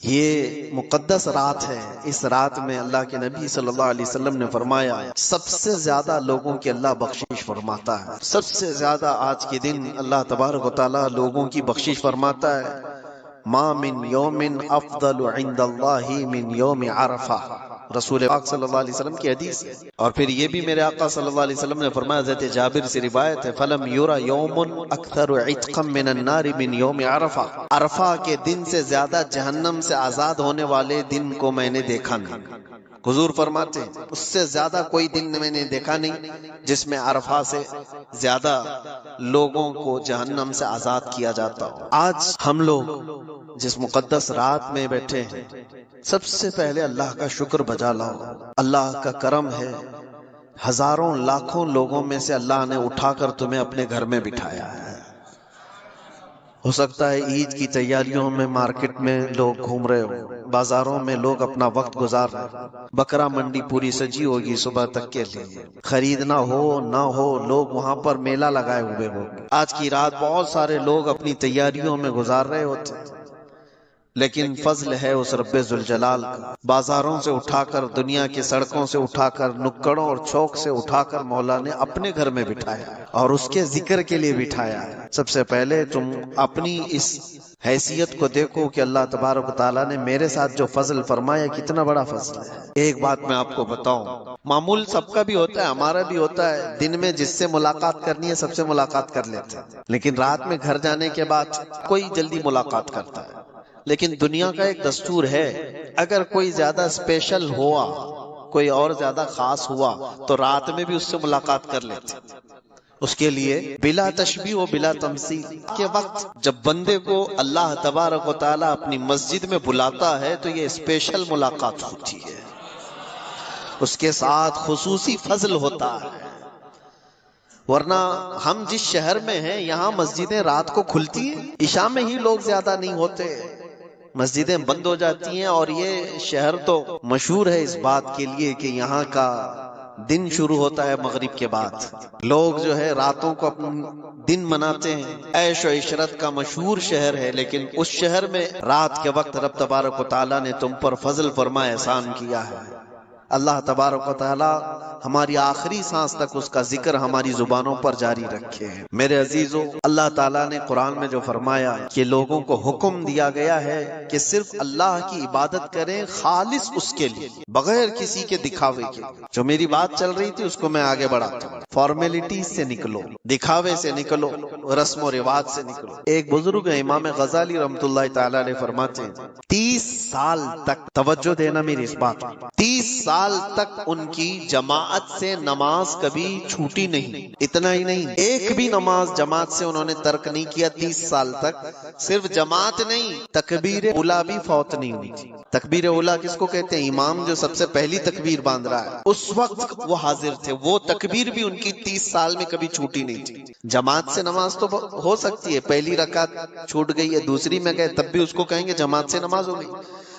یہ مقدس رات ہے۔ اس رات میں اللہ کے نبی صلی اللہ علیہ وسلم نے فرمایا سب سے زیادہ لوگوں کی اللہ بخشش فرماتا ہے۔ سب سے زیادہ آج کے دن اللہ تبارک و تعالی لوگوں کی بخشش فرماتا ہے۔ ما من یوم افضل عند اللہ من یوم عرفہ، رسول پاک صلی اللہ علیہ وسلم کی حدیث ہے۔ اور پھر یہ بھی میرے آقا صلی اللہ علیہ وسلم نے فرمایا، حضرت جابر سے روایت ہے، فلم یرا یوم اکثر عتقا من النار من یوم عرفہ، عرفہ کے دن سے زیادہ جہنم سے آزاد ہونے والے دن کو میں نے دیکھا نہیں۔ حضور فرماتے ہیں اس سے زیادہ کوئی دن میں نے دیکھا نہیں جس میں عرفہ سے زیادہ لوگوں کو جہنم سے آزاد کیا جاتا ہو۔ آج ہم لوگ جس مقدس رات میں بیٹھے ہیں، سب سے پہلے اللہ کا شکر بجا لاؤ۔ اللہ کا کرم ہے، ہزاروں لاکھوں لوگوں میں سے اللہ نے اٹھا کر تمہیں اپنے گھر میں بٹھایا ہے۔ ہو سکتا ہے عید کی تیاریوں میں مارکیٹ میں لوگ گھوم رہے ہو، بازاروں میں لوگ اپنا وقت گزار رہے ہیں، بکرا منڈی پوری سجی ہوگی صبح تک کے لیے، خریدنا ہو نہ ہو لوگ وہاں پر میلہ لگائے ہوئے ہو۔ آج کی رات بہت سارے لوگ اپنی تیاریوں میں گزار رہے ہوتے ہیں، لیکن فضل ہے اس رب ذوالجلال کا، بازاروں سے اٹھا کر، دنیا کی سڑکوں سے اٹھا کر، نکڑوں اور چوک سے اٹھا کر مولا نے اپنے گھر میں بٹھایا اور اس کے ذکر کے لیے بٹھایا ہے۔ سب سے پہلے تم اپنی اس حیثیت کو دیکھو کہ اللہ تبارک و تعالیٰ نے میرے ساتھ جو فضل فرمایا کتنا بڑا فضل ہے۔ ایک بات میں آپ کو بتاؤں، معمول سب کا بھی ہوتا ہے، ہمارا بھی ہوتا ہے، دن میں جس سے ملاقات کرنی ہے سب سے ملاقات کر لیتے ہیں، لیکن رات میں گھر جانے کے بعد کوئی جلدی ملاقات کرتا ہے۔ لیکن دنیا کا ایک دستور ہے، اگر کوئی زیادہ اسپیشل ہوا، کوئی اور زیادہ خاص ہوا تو رات میں بھی اس سے ملاقات کر لیتے۔ اس کے لیے بلا تشبیہ و بلا تمثیل کے وقت جب بندے کو اللہ تبارک و تعالیٰ اپنی مسجد میں بلاتا ہے تو یہ اسپیشل ملاقات ہوتی ہے، اس کے ساتھ خصوصی فضل ہوتا ہے۔ ورنہ ہم جس شہر میں ہیں یہاں مسجدیں رات کو کھلتی ہیں، عشاء میں ہی لوگ زیادہ نہیں ہوتے، مسجدیں بند ہو جاتی ہیں۔ اور یہ شہر تو مشہور ہے اس بات کے لیے کہ یہاں کا دن شروع ہوتا ہے مغرب کے بعد، لوگ جو ہے راتوں کو اپنا دن مناتے ہیں، عیش و عشرت کا مشہور شہر ہے۔ لیکن اس شہر میں رات کے وقت رب تبارک و تعالیٰ نے تم پر فضل فرما احسان کیا ہے۔ اللہ تبارک و تعالی ہماری آخری سانس تک اس کا ذکر ہماری زبانوں پر جاری رکھے۔ میرے عزیزو، اللہ تعالیٰ نے قرآن میں جو فرمایا کہ لوگوں کو حکم دیا گیا ہے کہ صرف اللہ کی عبادت کریں، خالص اس کے لیے، بغیر کسی کے دکھاوے کے۔ جو میری بات چل رہی تھی اس کو میں آگے بڑھاتا ہوں۔ فارمیلٹیز سے نکلو، دکھاوے سے نکلو، رسم و رواج سے نکلو۔ ایک بزرگ ہے امام غزالی رحمۃ اللہ تعالیٰ علیہ، فرماتے ہیں 30 سال تک، توجہ دینا میری اس بات، 30 سال تک ان کی جماعت سے نماز کبھی چھوٹی نہیں۔ اتنا ہی نہیں، ایک بھی نماز جماعت سے انہوں نے ترک نہیں کیا 30 سال تک۔ صرف جماعت نہیں، تکبیر اولیٰ بھی فوت نہیں ہوئی تھی۔ تکبیر اولیٰ کس کو کہتے ہیں؟ امام جو سب سے پہلی تکبیر باندھ رہا ہے اس وقت وہ حاضر تھے، وہ تکبیر بھی ان کی 30 سال میں کبھی چھوٹی نہیں تھی۔ جماعت سے نماز تو ہو سکتی ہے، پہلی رکعت چھوٹ گئی ہے، دوسری میں گئے تب بھی اس کو کہیں گے جماعت سے نماز ہو گئی،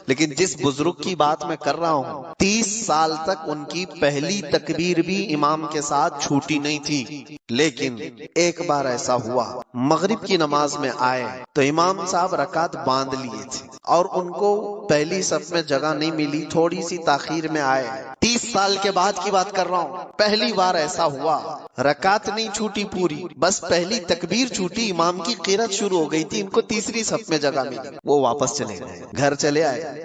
لیکن جس بزرگ کی بات میں کر رہا ہوں 30 سال تک ان کی پہلی تکبیر بھی امام کے ساتھ چھوٹی نہیں تھی۔ لیکن ایک بار ایسا ہوا، مغرب کی نماز میں آئے تو امام صاحب رکعت باندھ لیے تھے اور ان کو پہلی صف میں جگہ نہیں ملی، تھوڑی سی تاخیر میں آئے۔ 30 سال کے بعد کی بات کر رہا ہوں، پہلی بار ایسا ہوا، رکعت نہیں چھوٹی پوری، بس پہلی تکبیر چھوٹی، امام کی قرات شروع ہو گئی تھی، ان کو تیسری صف میں جگہ ملی، وہ واپس چلے گئے، گھر چلے آئے،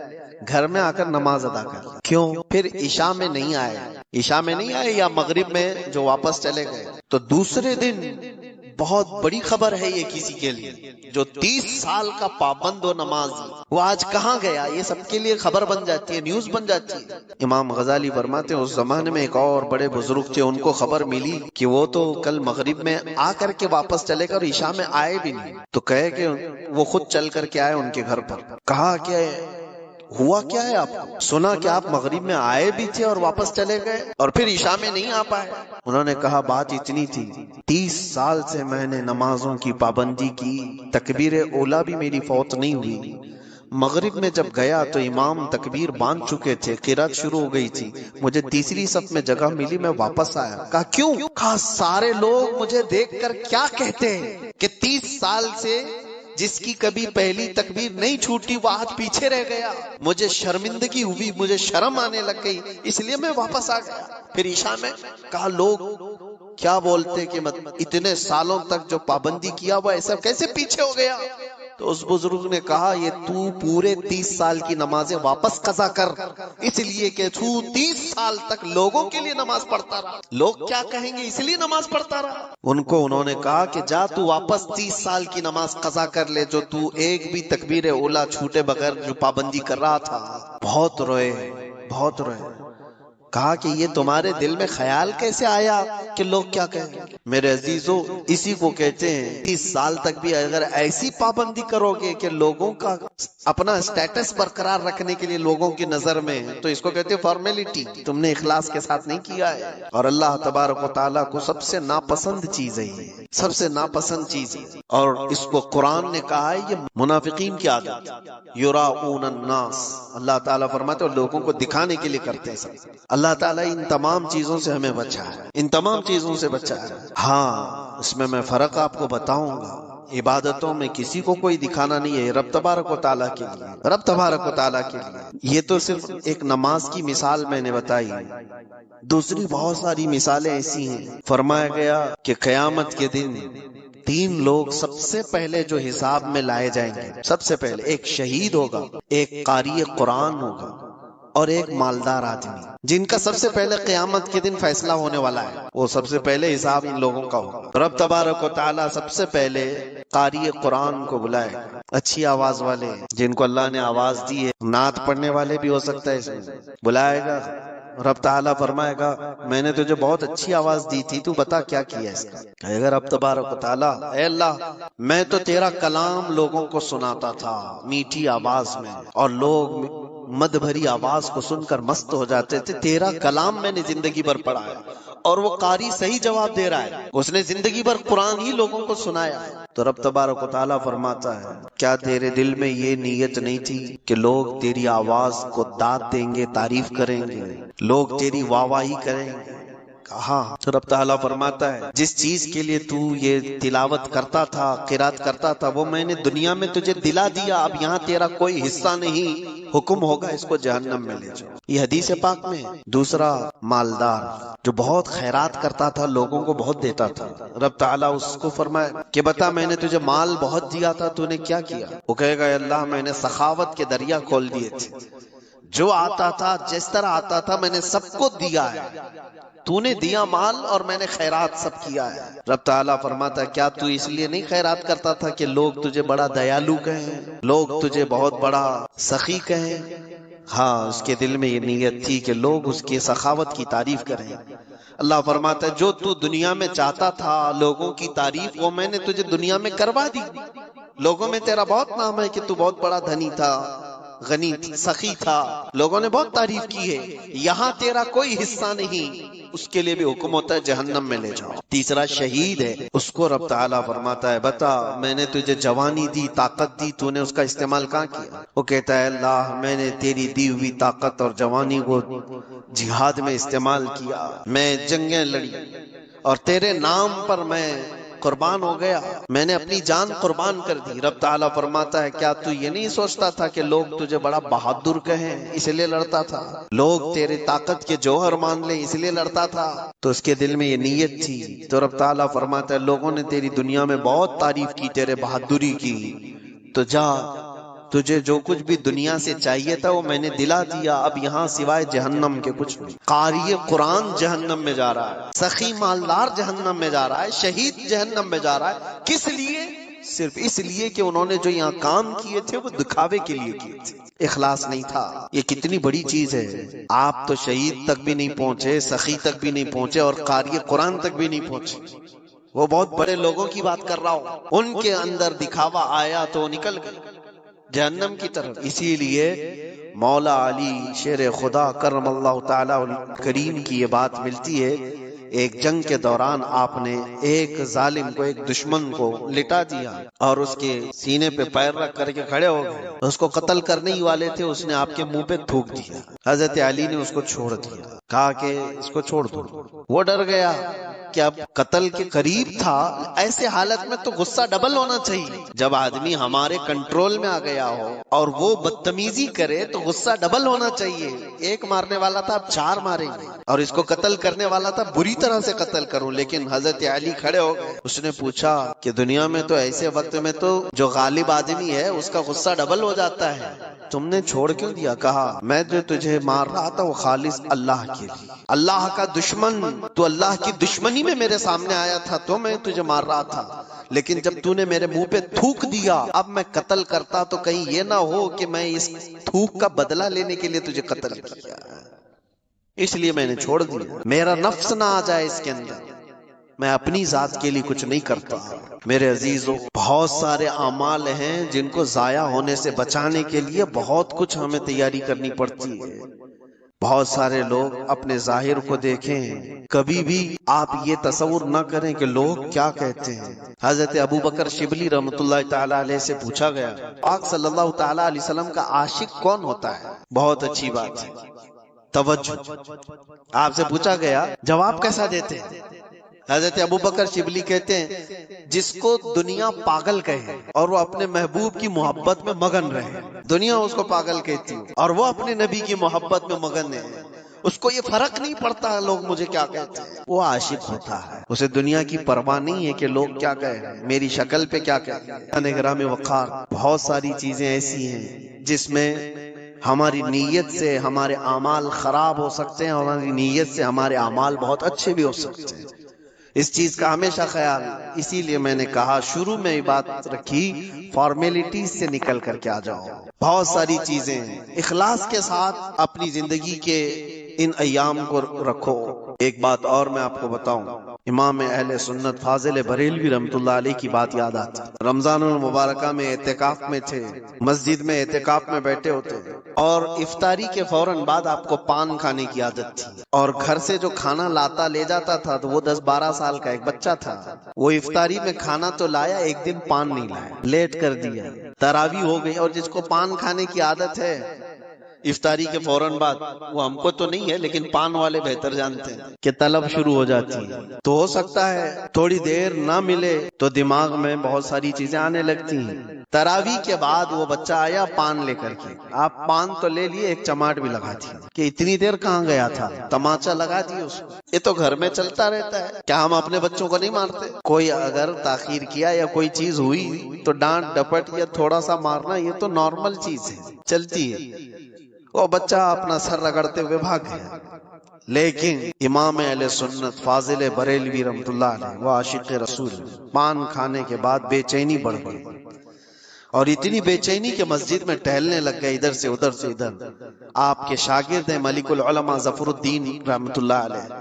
گھر میں آ کر نماز ادا کر۔ کیوں؟ پھر عشاء میں نہیں آئے، عشاء میں نہیں آئے یا مغرب میں جو واپس چلے گئے تو دوسرے دن بہت بڑی خبر ہے یہ کسی کے لیے، جو 30 سال کا پابند و نماز وہ آج کہاں گیا، یہ سب کے لیے خبر بن جاتی ہے، نیوز بن جاتی ہے۔ امام غزالی فرماتے ہیں اس زمانے میں ایک اور بڑے بزرگ تھے، ان کو خبر ملی کہ وہ تو کل مغرب میں آ کر کے واپس چلے گئے اور عشاء میں آئے بھی نہیں، تو کہے کہ وہ خود چل کر کے آئے ان کے گھر پر۔ کہا کہ ہوا کیا ہے آپ کو؟ سنا کہ آپ مغرب میں آئے بھی تھے اور واپس چلے گئے اور پھر عشاء میں نہیں آ پائے۔ انہوں نے کہا بات اتنی تھی، 30 سال سے میں نے نمازوں کی پابندی کی، تکبیر اولیٰ بھی میری فوت نہیں ہوئی، مغرب میں جب گیا تو امام تکبیر باندھ چکے تھے، قرات شروع ہو گئی تھی، مجھے تیسری صف میں جگہ ملی، میں واپس آیا۔ کہا کیوں؟ کہا سارے لوگ مجھے دیکھ کر کیا کہتے ہیں کہ 30 سال سے جس کی کبھی پہلی تکبیر نہیں چھوٹی وہ آج پیچھے رہ گیا، مجھے شرمندگی ہوئی، مجھے شرم آنے لگ گئی، اس لیے میں واپس آ گیا۔ پھر عشاء میں کہا لوگ کیا بولتے کہ اتنے سالوں تک جو پابندی کیا وہ ایسا کیسے پیچھے ہو گیا؟ تو اس بزرگ نے کہا یہ تو پورے 30 سال کی نمازیں واپس قضا کر، اس لیے کہ تو 30 سال تک لوگوں کے لیے نماز پڑھتا رہا، لوگ کیا کہیں گے اس لیے نماز پڑھتا رہا۔ انہوں نے کہا کہ جا تو واپس 30 سال کی نماز قضا کر لے جو تو ایک بھی تکبیر اولا چھوٹے بغیر جو پابندی کر رہا تھا۔ بہت روئے، بہت روئے۔ کہا کہ یہ تمہارے دل میں خیال کیسے آیا کہ لوگ کیا کہیں گے؟ میرے عزیزو، اسی کو کہتے ہیں 30 سال تک بھی اگر ایسی پابندی کرو گے کہ لوگوں کا اپنا سٹیٹس برقرار رکھنے کے لیے لوگوں کی نظر میں، تو اس کو کہتے ہیں فارمیلٹی، تم نے اخلاص کے ساتھ نہیں کیا ہے۔ اور اللہ تبارک و تعالیٰ کو سب سے ناپسند چیز ہے، یہ سب سے ناپسند چیز ہے، اور اس کو قرآن نے کہا ہے یہ منافقین کی عادت، یراؤن الناس۔ اللہ تعالیٰ فرماتے ہیں لوگوں کو دکھانے کے لیے کرتے ہیں سب۔ اللہ تعالیٰ ان تمام چیزوں سے ہمیں بچا ہے، ان تمام چیزوں سے بچا ہے۔ ہاں، اس میں فرق آپ کو بتاؤں گا، عبادتوں میں کسی کو کوئی دکھانا نہیں ہے، رب تبارک و تعالیٰ کے لیے، رب تبارک و تعالیٰ کے لیے۔ یہ تو صرف ایک نماز کی مثال میں نے بتائی، دوسری بہت ساری مثالیں ایسی ہیں۔ فرمایا گیا کہ قیامت کے دن 3 لوگ سب سے پہلے جو حساب میں لائے جائیں گے، سب سے پہلے ایک شہید ہوگا، ایک قاری قرآن ہوگا، اور ایک مالدار آدمی، جن کا سب سے پہلے قیامت کے دن فیصلہ ہونے والا ہے۔ وہ سب سے پہلے حساب ان لوگوں کا ہوگا۔ رب تبارک و تعالیٰ سب سے پہلے قاری قرآن کو بلائے، اچھی آواز والے جن کو اللہ نے آواز دی ہے، نعت پڑھنے والے بھی ہو سکتا ہے، اس میں بلائے گا۔ رب تعالیٰ فرمائے گا میں نے تجھے بہت اچھی آواز دی تھی، تو بتا کیا کیا اس کا؟ کہے گا رب تبارک و تعالیٰ اے اللہ میں تو تیرا کلام لوگوں کو سناتا تھا میٹھی آواز میں، اور لوگ مد بھری آواز کو سن کر مست ہو جاتے تھے، تیرا کلام میں نے زندگی بھر پڑھا ہے۔ اور وہ قاری صحیح جواب دے رہا ہے، اس نے زندگی بھر قرآن ہی لوگوں کو سنایا ہے۔ تو رب تبارک و تعالیٰ فرماتا ہے کیا تیرے دل میں یہ نیت نہیں تھی کہ لوگ تیری آواز کو داد دیں گے، تعریف کریں گے، لوگ تیری واہ واہی کریں گے؟ کہا رب تعالیٰ فرماتا ہے جس چیز کے لیے تو یہ تلاوت کرتا تھا، قرات کرتا تھا، وہ میں نے دنیا میں تجھے دلا دیا، اب یہاں تیرا کوئی حصہ نہیں، حکم ہوگا اس کو جہنم میں لے جاؤ۔ یہ حدیث پاک میں۔ دوسرا مالدار جو بہت خیرات کرتا تھا، لوگوں کو بہت دیتا تھا، رب تعالیٰ اس کو فرمایا کہ بتا میں نے تجھے مال بہت دیا تھا، تو نے کیا کیا؟ وہ کہے گا اللہ میں نے سخاوت کے دریا کھول دیے تھے، جو آتا تھا جس طرح آتا تھا میں نے سب کو دیا ہے، تو نے دیا مال اور میں نے خیرات سب کیا ہے۔ رب تعالیٰ فرماتا ہے کیا تو اس لیے نہیں خیرات کرتا تھا کہ لوگ تجھے بڑا دیالو کہیں، لوگ تجھے بہت بڑا سخی کہیں؟ ہاں، اس کے دل میں یہ نیت تھی کہ لوگ اس کی سخاوت کی تعریف کریں۔ اللہ فرماتا ہے جو تو دنیا میں چاہتا تھا لوگوں کی تعریف، وہ میں نے تجھے دنیا میں کروا دی، لوگوں میں تیرا بہت نام ہے کہ تو بہت بڑا دھنی تھا، غنی سخی تھا، لوگوں نے بہت تعریف کی ہے، یہاں تیرا کوئی حصہ نہیں، اس کے لیے بھی حکم ہوتا ہے جہنم میں لے جاؤ۔ تیسرا شہید ہے، اس کو رب تعالیٰ فرماتا ہے بتا میں نے تجھے جوانی دی، طاقت دی، تو نے اس کا استعمال کہاں کیا؟ وہ کہتا ہے اللہ میں نے تیری دی ہوئی طاقت اور جوانی کو جہاد میں استعمال کیا، میں جنگیں لڑی اور تیرے نام پر میں قربان ہو گیا، میں نے اپنی جان قربان کر دی۔ رب تعالیٰ فرماتا ہے کیا تو یہ نہیں سوچتا تھا کہ لوگ تجھے بڑا بہادر کہیں اس لیے لڑتا تھا، لوگ تیرے طاقت کے جوہر مان لیں اس لیے لڑتا تھا؟ تو اس کے دل میں یہ نیت تھی۔ تو رب تعالیٰ فرماتا ہے لوگوں نے تیری دنیا میں بہت تعریف کی، تیرے بہادری کی، تو جا تجھے جو کچھ بھی دنیا سے چاہیے تھا وہ میں نے دلا دیا، اب یہاں سوائے جہنم کے کچھ نہیں۔ قاری قرآن جہنم میں جا رہا ہے، سخی مالدار جہنم میں جا رہا ہے، شہید جہنم میں جا رہا ہے، کس لیے؟ صرف اس لیے کہ انہوں نے جو یہاں کام کیے تھے وہ دکھاوے کے لیے کیے تھے، اخلاص نہیں تھا۔ یہ کتنی بڑی چیز ہے، آپ تو شہید تک بھی نہیں پہنچے، سخی تک بھی نہیں پہنچے، اور قاری قرآن تک بھی نہیں پہنچے، وہ بہت بڑے لوگوں کی بات کر رہا ہوں، ان کے اندر دکھاوا آیا تو نکل گئے جہنم کی طرف۔ اسی لیے مولا علی شیر خدا کرم اللہ تعالی کریم کی یہ بات ملتی ہے، ایک جنگ کے دوران آپ نے ایک ظالم کو، ایک دشمن کو لٹا دیا اور اس کے سینے پہ پیر رکھ کر کے کھڑے ہو گئے، اس کو قتل کرنے ہی والے تھے، اس نے آپ کے منہ پہ تھوک دیا، حضرت علی نے اس کو چھوڑ دیا، کہا کہ اس کو چھوڑ دو۔ وہ ڈر گیا کہ اب قتل کے قریب تھا، ایسے حالت میں تو غصہ ڈبل ہونا چاہیے، جب آدمی ہمارے کنٹرول میں آ گیا ہو اور وہ بدتمیزی کرے تو غصہ ڈبل ہونا چاہیے، ایک مارنے والا تھا اب 4 ماریں گے، اور اس کو قتل کرنے والا تھا بری طرح سے قتل کروں، لیکن حضرت علی کھڑے ہو گئے۔ اس نے پوچھا کہ دنیا میں تو ایسے وقت میں تو جو غالب آدمی ہے اس کا غصہ ڈبل ہو جاتا ہے، تم نے چھوڑ کیوں دیا؟ کہا میں جو تجھے مار رہا تھا وہ خالص اللہ کے لیے، اللہ کا دشمن، تو اللہ کی دشمنی میں میرے سامنے آیا تھا تو میں تجھے مار رہا تھا، لیکن جب تو نے میرے منہ پہ تھوک دیا، اب میں قتل کرتا تو کہیں یہ نہ ہو کہ میں اس تھوک کا بدلہ لینے کے لیے تجھے قتل کیا، اس لیے میں نے چھوڑ دیا، میرا نفس نہ آ جائے اس کے اندر، میں اپنی ذات کے لیے کچھ نہیں کرتا۔ میرے عزیزوں، بہت سارے اعمال ہیں جن کو ضائع ہونے سے بچانے کے لیے بہت کچھ ہمیں تیاری کرنی پڑتی ہے۔ بہت سارے لوگ اپنے ظاہر کو دیکھیں، کبھی بھی آپ یہ تصور نہ کریں کہ لوگ کیا کہتے ہیں۔ حضرت ابو بکر شبلی رحمۃ اللہ تعالی علیہ سے پوچھا گیا پاک صلی اللہ تعالی علیہ وسلم کا عاشق کون ہوتا ہے؟ بہت اچھی بات ہے، توجہ، آپ سے پوچھا گیا، جواب کیسا دیتے ہیں؟ حضرت ابو بکر شبلی کہتے ہیں جس کو دنیا پاگل کہے اور وہ اپنے محبوب کی محبت میں مگن رہے، دنیا اس کو پاگل کہتی ہے اور وہ اپنے نبی کی محبت میں مگن ہے، اس کو یہ فرق نہیں پڑتا لوگ مجھے کیا کہتے ہیں، وہ عاشق ہوتا ہے، اسے دنیا کی پرواہ نہیں ہے کہ لوگ کیا کہیں، میری شکل پہ کیا کہیں۔ گرام وقار، بہت ساری چیزیں ایسی ہیں جس میں ہماری نیت سے ہمارے اعمال خراب ہو سکتے ہیں، ہماری نیت سے ہمارے اعمال بہت اچھے بھی ہو سکتے ہیں، اس چیز کا ہمیشہ خیال۔ اسی لیے میں نے کہا شروع میں بات رکھی، فارمیلٹیز سے نکل کر کے آ جاؤ، بہت ساری چیزیں اخلاص کے ساتھ اپنی زندگی کے ان ایام کو رکھو۔ ایک بات اور میں آپ کو بتاؤں، امام اہل سنت فاضل بریلوی رحمۃ اللہ علیہ کی بات یاد آتی، رمضان المبارکہ میں اعتکاف میں تھے، مسجد میں اعتکاف میں بیٹھے ہوتے اور افطاری کے فوراً بعد آپ کو پان کھانے کی عادت تھی، اور گھر سے جو کھانا لاتا لے جاتا تھا تو وہ 10-12 سال کا ایک بچہ تھا، وہ افطاری میں کھانا تو لایا، ایک دن پان نہیں لایا، لیٹ کر دیا، تراویح ہو گئی، اور جس کو پان کھانے کی عادت ہے افطاری کے فوراً بعد، وہ ہم کو تو نہیں ہے لیکن پان والے بہتر جانتے ہیں کہ طلب شروع ہو جاتی ہے، تو ہو سکتا ہے تھوڑی دیر نہ ملے تو دماغ میں بہت ساری چیزیں آنے لگتی ہیں۔ تراویح کے بعد وہ بچہ آیا پان لے کر کے، آپ پان تو لے لیے، ایک چماٹ بھی لگا دی کہ اتنی دیر کہاں گیا تھا، تماچا لگا دی اس کو، یہ تو گھر میں چلتا رہتا ہے، کیا ہم اپنے بچوں کو نہیں مارتے؟ کوئی اگر تاخیر کیا یا کوئی چیز ہوئی تو ڈانٹ ڈپٹ یا تھوڑا سا مارنا، یہ تو نارمل چیز ہے، چلتی ہے، وہ بچہ اپنا سر رگڑتے ہوئے بھاگ گیا، لیکن امام اہل سنت فاضل بریلوی رحمۃ اللہ علیہ وہ عاشق رسول، پان کھانے کے بعد بے چینی بڑھ گئی، اور اتنی بے چینی کہ مسجد میں ٹہلنے لگ گئے، ادھر سے ادھر سے ادھر۔ آپ کے شاگرد ہیں ملک العلماء ظفر الدین رحمۃ اللہ علیہ،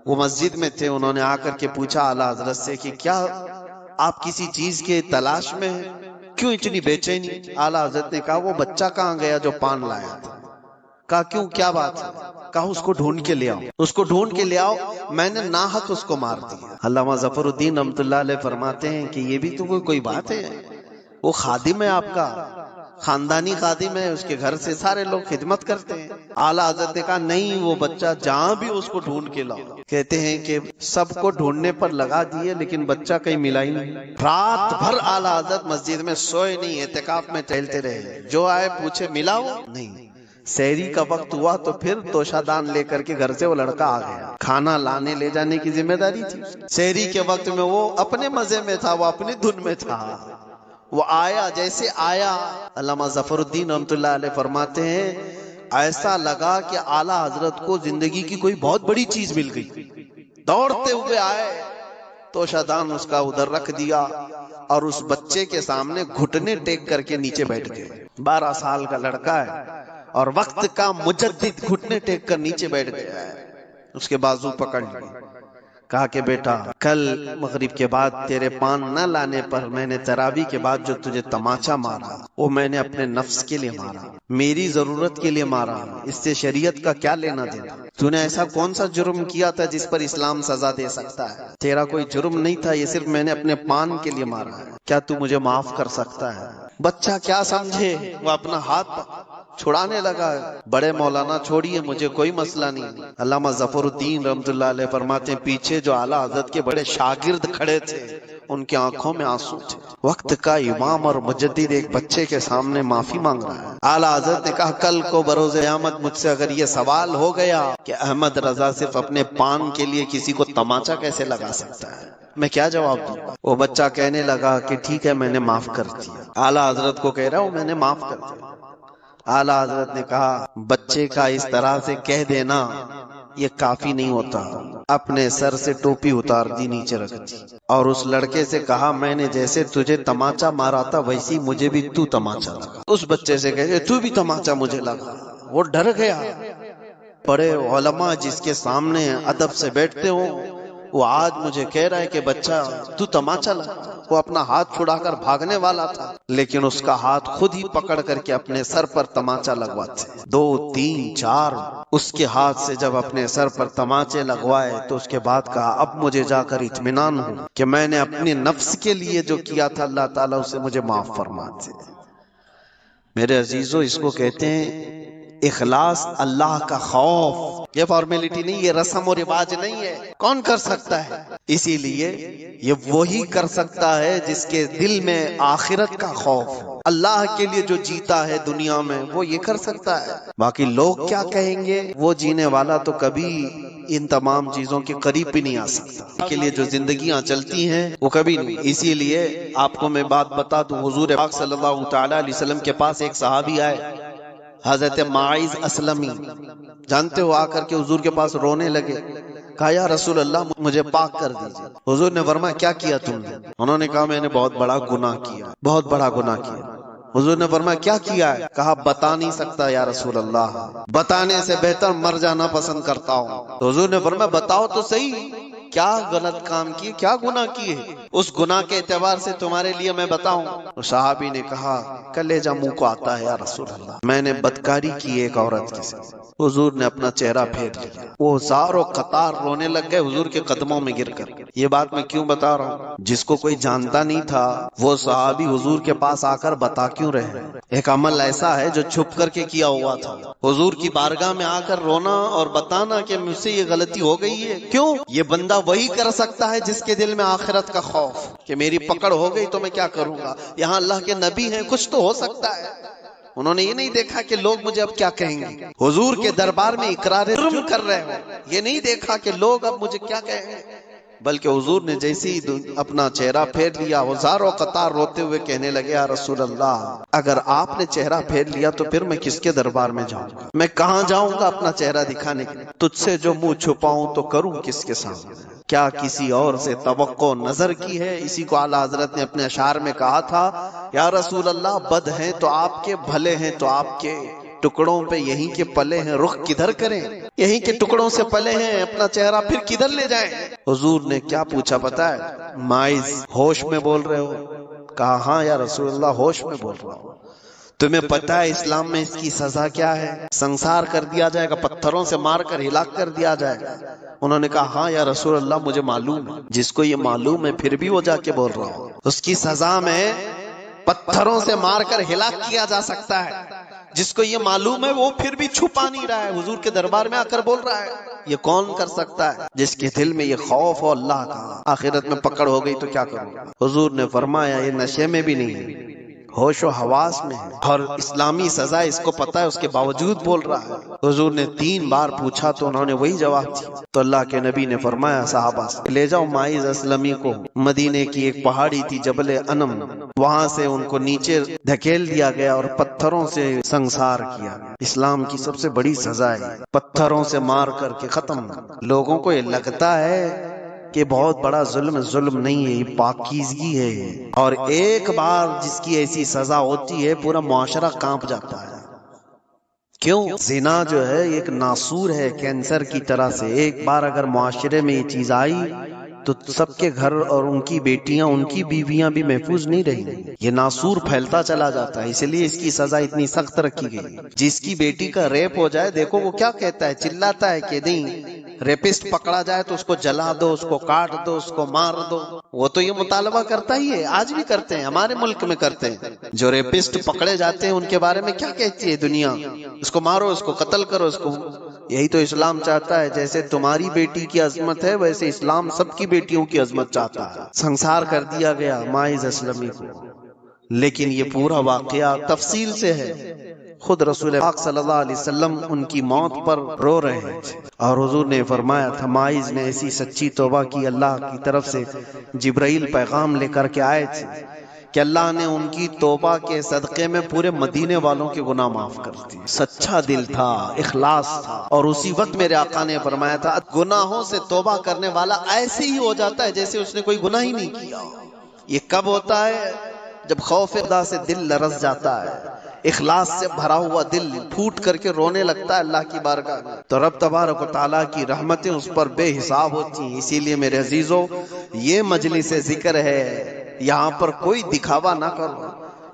وہ مسجد میں تھے، انہوں نے آ کر کے پوچھا اعلیٰ حضرت سے کہ کیا آپ کسی چیز کے تلاش میں ہیں، کیوں اتنی بے چینی؟ اعلیٰ حضرت نے کہا وہ بچہ کہاں گیا جو پان لایا تھا؟ کہا کیوں، کیا بات ہے؟ کہا اس کو ڈھونڈ کے لے آؤ، اس کو ڈھونڈ کے لے آؤ، میں نے ناحق اس کو مار دیا۔ علامہ ظفر الدین رحمۃ اللہ علیہ فرماتے ہیں کہ یہ بھی تو کوئی بات ہے، وہ خادم ہے آپ کا، خاندانی خادم ہے، اس کے گھر سے سارے لوگ خدمت کرتے ہیں۔ اعلیٰ حضرت نے کہا نہیں، وہ بچہ جہاں بھی اس کو ڈھونڈ کے لاؤ۔ کہتے ہیں کہ سب کو ڈھونڈنے پر لگا دیے لیکن بچہ کہیں ملا ہی نہیں، رات بھر اعلیٰ حضرت مسجد میں سوئے نہیں، اعتکاف میں ٹہلتے رہے، جو آئے پوچھے ملا وہ نہیں۔ سحری کا وقت ہوا تو پھر توشہ دان لے کر کے گھر سے وہ لڑکا آ گیا، کھانا لانے لے جانے کی ذمہ داری تھی، سحری کے وقت میں وہ اپنے مزے میں تھا، وہ اپنی دھن میں تھا، وہ آیا، جیسے آیا علامہ ظفر الدین رحمۃ اللہ علیہ فرماتے ہیں ایسا لگا کہ اعلیٰ حضرت کو زندگی کی کوئی بہت بڑی چیز مل گئی، دوڑتے ہوئے آئے، توشہ دان اس کا ادھر رکھ دیا اور اس بچے کے سامنے گھٹنے ٹیک کر کے نیچے بیٹھ گئے، 12 سال کا لڑکا ہے اور وقت کا مجدد، گھٹنے ٹیک کر نیچے بیٹھ گیا ہے، اس کے بازو پکڑ لیے، کہا کہ بیٹا کل مغرب کے بعد تیرے پان نہ لانے پر میں نے تراویح کے بعد جو تجھے تماچا مارا وہ میں نے اپنے نفس کے لیے مارا، میری ضرورت کے لیے مارا، اس سے شریعت کا کیا لینا دینا؟ تو نے ایسا کون سا جرم کیا تھا جس پر اسلام سزا دے سکتا ہے؟ تیرا کوئی جرم نہیں تھا، یہ صرف میں نے اپنے پان کے لیے مارا ہے، کیا تو مجھے معاف کر سکتا ہے؟ بچہ کیا سمجھے، وہ اپنا ہاتھ چھڑانے لگا، بڑے مولانا چھوڑیے مجھے کوئی مسئلہ نہیں۔ علامہ ظفر الدین رحمۃ اللہ علیہ فرماتے ہیں پیچھے جو اعلیٰ حضرت کے بڑے شاگرد کھڑے تھے ان کی آنکھوں میں آنسو تھے۔ وقت کا امام اور مجدد ایک بچے کے سامنے معافی مانگ رہا ہے۔ اعلیٰ حضرت نے کہا کل کو بروز قیامت مجھ سے اگر یہ سوال ہو گیا کہ احمد رضا صرف اپنے پان کے لیے کسی کو تماچا کیسے لگا سکتا ہے، میں کیا جواب دوں؟ وہ بچہ کہنے لگا کہ ٹھیک ہے میں نے معاف کر دیا۔ اعلیٰ حضرت کو کہہ رہا ہوں میں نے معاف کر دیا۔ اعلیٰ حضرت نے کہا بچے کا اس طرح سے کہہ دینا یہ کافی نہیں ہوتا، اپنے سر سے ٹوپی اتار دی، نیچے رکھ دی، اور اس لڑکے سے کہا میں نے جیسے تجھے تماچا مارا تھا ویسی مجھے بھی تو تماچا لگا۔ اس بچے سے کہے تو بھی تماچا مجھے لگا، وہ ڈر گیا۔ بڑے علماء جس کے سامنے ادب سے بیٹھتے ہوں وہ آج مجھے کہہ رہا ہے کہ بچہ تو تماچا لگا۔ وہ اپنا ہاتھ چھڑا کر بھاگنے والا تھا لیکن اس کا ہاتھ خود ہی پکڑ کر کے اپنے سر پر تماچا لگواتے، 2 3 4 اس کے ہاتھ سے جب اپنے سر پر تماچے لگوائے تو اس کے بعد کہا اب مجھے جا کر اطمینان ہو کہ میں نے اپنے نفس کے لیے جو کیا تھا اللہ تعالیٰ اسے مجھے معاف فرما دے۔ میرے عزیزو اس کو کہتے ہیں اخلاص، اللہ کا خوف۔ یہ فارمیلٹی نہیں، یہ رسم و رواج نہیں ہے، کون کر سکتا ہے؟ اسی لیے یہ وہی کر سکتا ہے جس کے دل میں آخرت کا خوف ہو، اللہ کے لیے جو جیتا ہے دنیا میں وہ یہ کر سکتا ہے۔ باقی لوگ کیا کہیں گے، وہ جینے والا تو کبھی ان تمام چیزوں کے قریب بھی نہیں آ سکتا، کے لیے جو زندگیاں چلتی ہیں وہ کبھی نہیں۔ اسی لیے آپ کو میں بات بتا دوں، حضور پاک صلی اللہ تعالی علیہ وسلم کے پاس ایک صحابی آئے، حضرت معاذ اسلمی، جانتے ہو، آ کر کے حضور کے پاس رونے لگے، کہا یا رسول اللہ مجھے پاک کر دیجئے۔ حضور نے فرمایا کیا کیا تم نے؟ انہوں نے کہا میں نے بہت بڑا گناہ کیا، بہت بڑا گناہ کیا۔ حضور نے فرمایا کیا کیا ہے؟ کہا بتا نہیں سکتا یا رسول اللہ، بتانے سے بہتر مر جانا پسند کرتا ہوں۔ تو حضور نے فرمایا بتاؤ تو صحیح، کیا غلط کام کیے، کیا گناہ کیے، اس گناہ کے اعتبار سے تمہارے لیے میں بتاؤں۔ صحابی نے کہا کلیجہ منہ کو آتا ہے یا رسول اللہ، میں نے بدکاری کی ایک عورت کے ساتھ۔ حضور نے اپنا چہرہ پھیر لیا، وہ زاروں قطار رونے لگ گئے حضور کے قدموں میں گر کر۔ یہ بات میں کیوں بتا رہا ہوں؟ جس کو کوئی جانتا نہیں تھا وہ صحابی حضور کے پاس آ کر بتا کیوں رہے؟ ایک عمل ایسا ہے جو چھپ کر کے کیا ہوا تھا، حضور کی بارگاہ میں آ کر رونا اور بتانا کہ مجھ سے یہ غلطی ہو گئی ہے۔ کیوں؟ یہ بندہ وہی کر سکتا ہے جس کے دل میں آخرت کا خوف، کہ میری پکڑ ہو گئی تو میں کیا کروں گا، یہاں اللہ کے نبی ہیں، کچھ تو ہو سکتا ہے۔ انہوں نے یہ نہیں دیکھا کہ لوگ مجھے اب کیا کہیں گے، حضور کے دربار میں اقرار جرم کر رہے ہو، یہ نہیں دیکھا کہ لوگ اب مجھے کیا کہیں گے، بلکہ حضور نے جیسے ہی اپنا چہرہ پھیر لیا، ہزاروں قطار روتے ہوئے کہنے لگے یا رسول اللہ اگر آپ نے چہرہ پھیر لیا تو پھر میں کس کے دربار میں جاؤں گا، میں کہاں جاؤں گا اپنا چہرہ دکھانے کے لیے، تجھ سے جو منہ چھپاؤں تو کروں کس کے سامنے، کیا کسی اور سے توقع نظر کی ہے؟ اسی کو اعلیٰ حضرت نے اپنے اشعار میں کہا تھا یا رسول اللہ بد ہیں تو آپ کے، بھلے ہیں تو آپ کے، ٹکڑوں پہ یہیں کے پلے ہیں، رخ کدھر کریں، یہیں کے ٹکڑوں سے پلے ہیں، اپنا چہرہ پھر کدھر لے جائیں۔ حضور نے کیا پوچھا پتا ہے؟ معاذ ہوش میں بول رہے ہو؟ کہا ہاں یا رسول اللہ ہوش میں بول رہا ہوں۔ تمہیں پتا ہے اسلام میں اس کی سزا کیا ہے؟ سنسار کر دیا جائے گا، پتھروں سے مار کر ہلاک کر دیا جائے گا۔ انہوں نے کہا ہاں یا رسول اللہ مجھے معلوم ہے۔ جس کو یہ معلوم ہے پھر بھی وہ جا کے بول رہا ہوں، اس کی سزا میں پتھروں سے مار کر ہلاک کیا جا سکتا ہے۔ جس کو یہ معلوم ہے وہ پھر بھی چھپا نہیں رہا ہے، حضور کے دربار میں آ کر بول رہا ہے۔ یہ کون کر سکتا ہے؟ جس کے دل میں یہ خوف ہو اللہ کا، آخرت میں پکڑ ہو گئی تو کیا کروں گا۔ حضور نے فرمایا یہ نشے میں بھی نہیں ہے، ہوش و حواس میں ہے، اور اسلامی سزا اس کو پتا ہے، اس کے باوجود بول رہا ہے۔ حضور نے 3 بار پوچھا تو انہوں نے وہی جواب دیا، تو اللہ کے نبی نے فرمایا صحابہ سے لے جاؤ معاذ اسلمی کو، مدینے کی ایک پہاڑی تھی جبل انم، وہاں سے ان کو نیچے دھکیل دیا گیا اور پتھروں سے سنسار کیا۔ اسلام کی سب سے بڑی سزا ہے پتھروں سے مار کر کے ختم۔ لوگوں کو یہ لگتا ہے کہ بہت بڑا ظلم نہیں ہے، یہ پاکیزگی ہے، اور ایک بار جس کی ایسی سزا ہوتی ہے پورا معاشرہ کانپ جاتا ہے کیوں؟ زنا جو ہے ایک ناسور ہے کینسر کی طرح سے، ایک بار اگر معاشرے میں یہ چیز آئی تو سب کے گھر اور ان کی بیٹیاں، ان کی بیویاں بھی محفوظ نہیں رہیں گی، یہ ناسور پھیلتا چلا جاتا ہے، اس لیے اس کی سزا اتنی سخت رکھی گئی۔ جس کی بیٹی کا ریپ ہو جائے، دیکھو وہ کیا کہتا ہے، چلاتا ہے کہ نہیں ریپسٹ پکڑا جائے تو اس کو جلا دو، اس کو کاٹ دو، اس کو مار دو۔ وہ تو یہ مطالبہ کرتا ہی ہے، آج بھی کرتے ہیں، ہمارے ملک میں کرتے ہیں۔ جو ریپسٹ پکڑے جاتے ہیں ان کے بارے میں کیا کہتی ہے دنیا، اس کو مارو، اس کو قتل کرو، اس کو۔ یہی تو اسلام چاہتا ہے، جیسے تمہاری بیٹی کی عظمت ہے ویسے اسلام سب کی بیٹیوں کی عظمت چاہتا ہے۔ سنسار کر دیا گیا ماعز اسلمی کو، لیکن یہ پورا واقعہ تفصیل سے ہے۔ خود رسول پاک صلی اللہ علیہ وسلم ان کی موت پر رو رہے تھے، اور حضور نے فرمایا تھا ماعز نے ایسی سچی توبہ کی، اللہ کی طرف سے جبرائیل پیغام لے کر کے آئے تھے کہ اللہ نے ان کی توبہ کے صدقے میں پورے مدینے والوں کے گناہ معاف کر دیے۔ سچا دل تھا، اخلاص تھا، اور اسی وقت میرے آقا نے فرمایا تھا گناہوں سے توبہ کرنے والا ایسے ہی ہو جاتا ہے جیسے اس نے کوئی گناہ ہی نہیں کیا۔ یہ کب ہوتا ہے؟ جب خوف خدا سے دل لرز جاتا ہے، اخلاص سے بھرا ہوا دل پھوٹ کر کے رونے لگتا ہے اللہ کی بارگاہ میں، تو رب تبارک و تعالیٰ کی رحمتیں اس پر بے حساب ہوتی ہیں۔ اسی لیے میرے عزیزو، یہ مجلس ذکر ہے، یہاں پر کوئی دکھاوا نہ کرو،